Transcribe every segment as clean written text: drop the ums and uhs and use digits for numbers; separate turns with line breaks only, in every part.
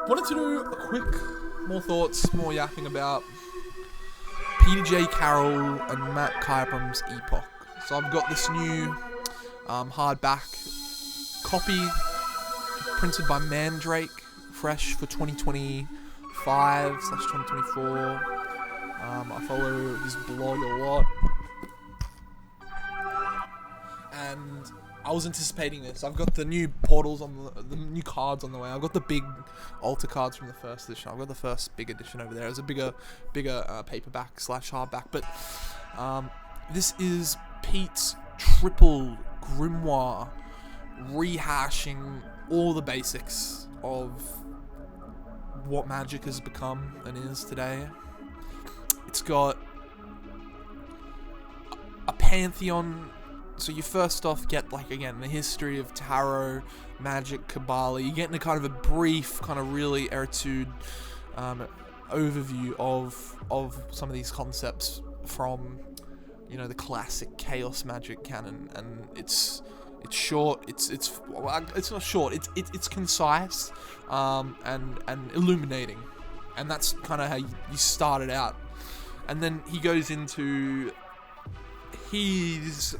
Wanted to do a quick, more thoughts, more yapping about Peter J. Carroll and Matt Kaybryn's Epoch. So I've got this new hardback copy printed by Mandrake, fresh for 2025/2024. I follow his blog a lot, and I was anticipating this. I've got the new portals on the new cards on the way. I've got the big altar cards from the first edition. I've got the first big edition over there. It's a bigger paperback / hardback. But this is Pete's triple grimoire, rehashing all the basics of what Magic has become and is today. It's got a pantheon. So you first off get, like, again, the history of Tarot, Magic, Kabbalah. You get in a kind of a brief, kind of really etude overview of some of these concepts from, you know, the classic Chaos Magic canon. And it's short. It's not short. It's concise and illuminating. And that's kind of how you started out. And then he goes into his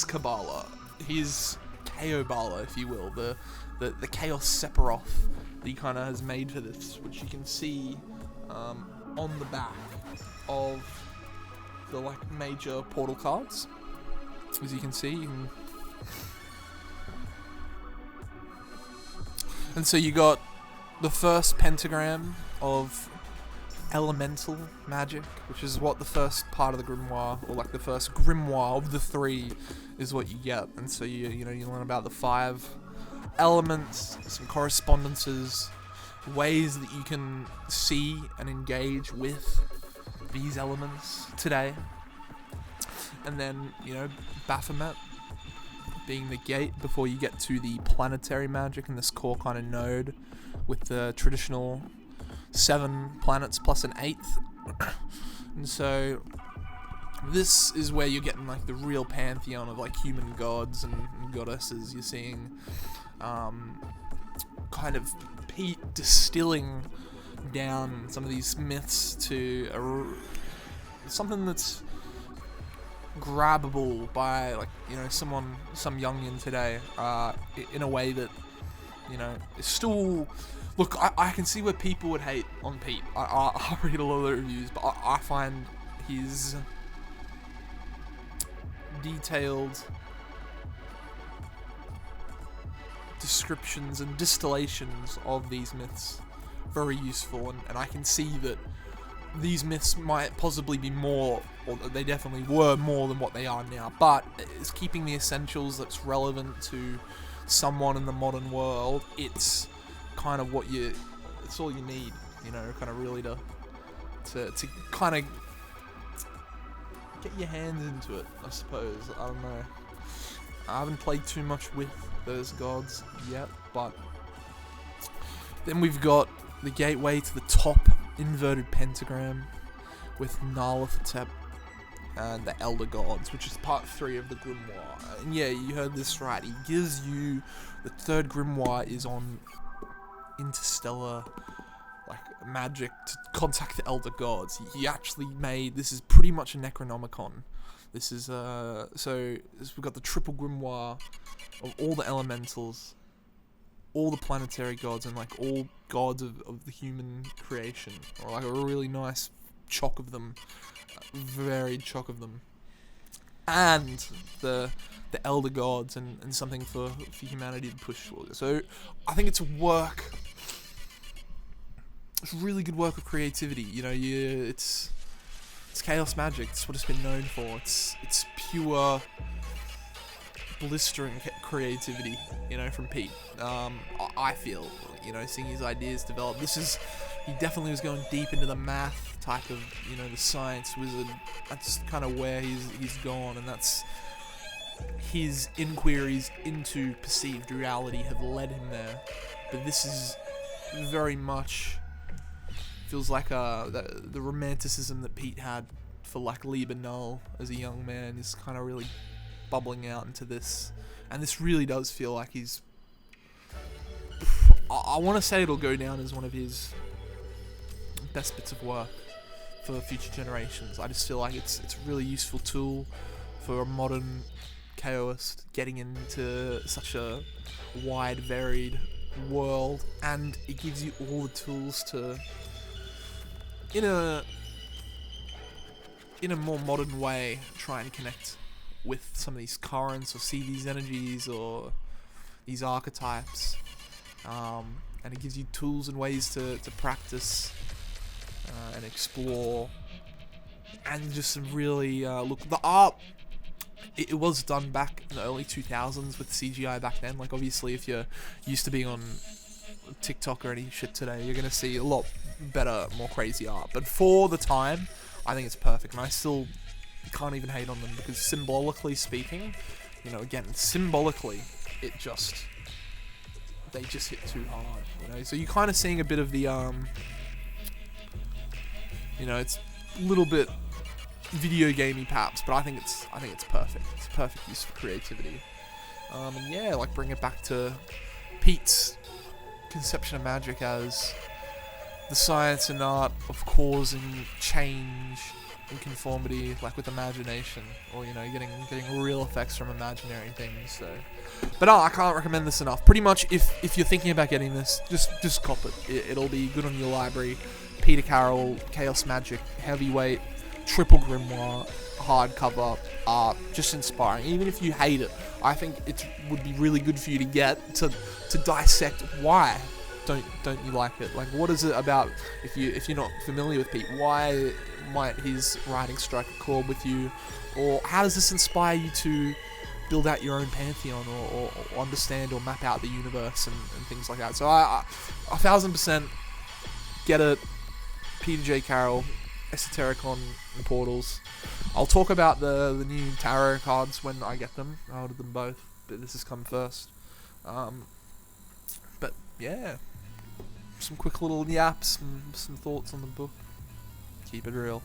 Kabbalah, his Kayobala, if you will, the Chaos Sephiroth that he kind of has made for this, which you can see on the back of the, like, major portal cards. As you can see, and so you got the first pentagram of elemental magic, which is what the first part of the grimoire, or like the first grimoire of the three, is what you get. And so you learn about the 5 elements, some correspondences, ways that you can see and engage with these elements today. And then, Baphomet being the gate before you get to the planetary magic and this core kind of node with the traditional 7 planets plus an 8th. And so this is where you're getting, like, the real pantheon of, like, human gods and goddesses. You're seeing kind of Pete distilling down some of these myths to something that's grabbable by, like, some youngin today, in a way that, is still. Look, I can see where people would hate on Pete. I read a lot of the reviews, but I find his detailed descriptions and distillations of these myths very useful, and I can see that these myths might possibly be more, or they definitely were more than what they are now, but it's keeping the essentials that's relevant to someone in the modern world. It's kind of it's all you need, kind of really to kind of get your hands into it, I suppose. I don't know. I haven't played too much with those gods yet, but then we've got the gateway to the top inverted pentagram with Nyarlathotep and the Elder Gods, which is part 3 of the grimoire. And yeah, you heard this right. He gives you the 3rd grimoire is on interstellar, like, magic to contact the Elder Gods. He actually made, this is pretty much a Necronomicon. This is we've got the triple grimoire of all the elementals, all the planetary gods, and, like, all gods of the human creation, or, like, a really nice chock of them, varied chock of them, and the elder gods, and something for humanity to push towards. So I think it's really good work of creativity. It's chaos magic. It's what it's been known for. It's pure blistering creativity, from Pete. I feel, seeing his ideas develop. He definitely was going deep into the math type of, the science wizard. That's kind of where he's gone, and that's his inquiries into perceived reality have led him there. But this is very much feels like the romanticism that Pete had for, like, Liebe Null as a young man is kind of really bubbling out into this, and this really does feel like he's I want to say it'll go down as one of his best bits of work for future generations. I just feel like it's a really useful tool for a modern KOist getting into such a wide, varied world, and it gives you all the tools to, in a more modern way, try and connect with some of these currents or see these energies or these archetypes, and it gives you tools and ways to practice and explore, and just some really look, the art, it was done back in the early 2000s with CGI back then. Like, obviously if you're used to being on TikTok or any shit today, you're gonna see a lot better, more crazy art, but for the time I think it's perfect, and I still can't even hate on them, because symbolically speaking, you know, again, symbolically, they just hit too hard, you know. So you're kind of seeing a bit of the, you know, it's a little bit video gamey perhaps, but I think it's perfect. It's perfect use for creativity. And yeah, like, bring it back to Pete's conception of magic as the science and art of causing change and conformity, like with imagination, or, you know, getting real effects from imaginary things. So, but I can't recommend this enough. Pretty much, if you're thinking about getting this, just cop it. It'll be good on your library. Peter Carroll, Chaos Magic, heavyweight, triple grimoire, hardcover art, just inspiring. Even if you hate it, I think it would be really good for you to get to dissect why don't you like it. Like, what is it about, if you're not familiar with Pete, why might his writing strike a chord with you, or how does this inspire you to build out your own pantheon, or understand or map out the universe and things like that. So I 1000% get it. Peter J. Carroll, Esotericon and Portals. I'll talk about the new tarot cards when I get them. I ordered them both, but this has come first. But yeah, some quick little yaps, some thoughts on the book. Keep it real.